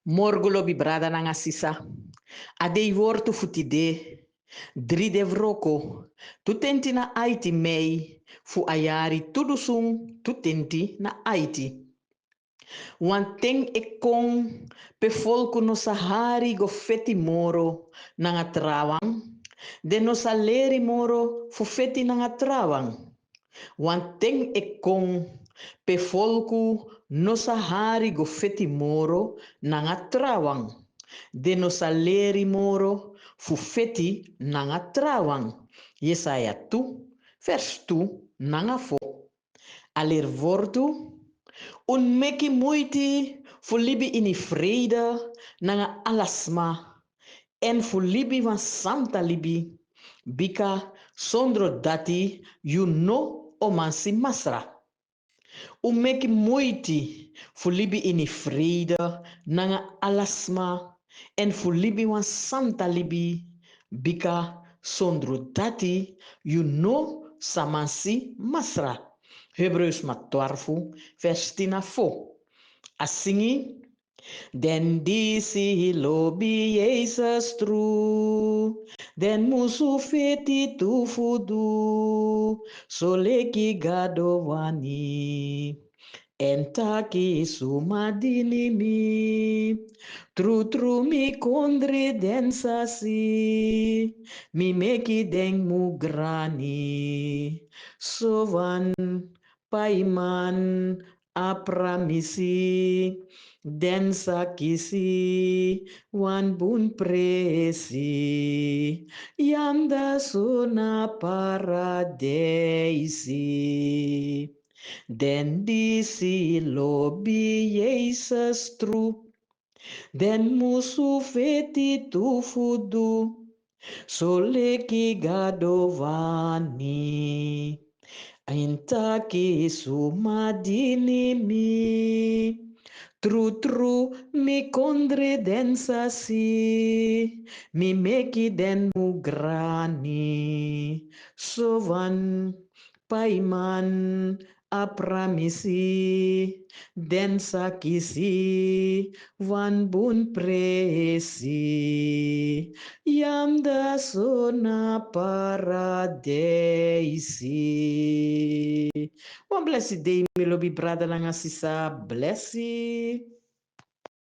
Morgolo bi brada nanga sisa. Adei wortu futide. Dride vroko. Tutenti na aiti mei. Fu ayari tudusung tutenti na aiti. Wanteng ekong pe folku no sahari go feti moro nanga trawang. De no saleri moro fu feti nanga trawang. Wanteng ekong pe folku no sahari go feti moro nanga trawang. De no saleri moro fu feti nanga trawang. Jesaja 2, vers 2 nanga fo. Aler wordu un meki moeite voor libi in die vrede nanga alasma en voor libi van santa libi bika sondro dati you know omansi masra. Un meki moeite voor libi in die vrede nanga alasma en voor libi van santa libi bika sondro dati you know samansi masra. Hebreus 12, vers 10 fo. Assim, den disi lobi Jesus true, den musu feti tu fudu, soleki gadovani, entaki sumadinimi, tru mi kondre den sasi, mi meki den mugrani, sovan paiman apramisi, den sakisi wan bun presi yamda sona paradesi den disi lobi Jesus tru den musu feti tu fudu soleki gadovani intaki sumadinimi Tru mi kondre den sasi, mi meki den mugrani, sovan paiman apramisi, den sakisi, van bun presi, yamda sona paradesi. One blessed day, me lobi brother lang asisa, blessed.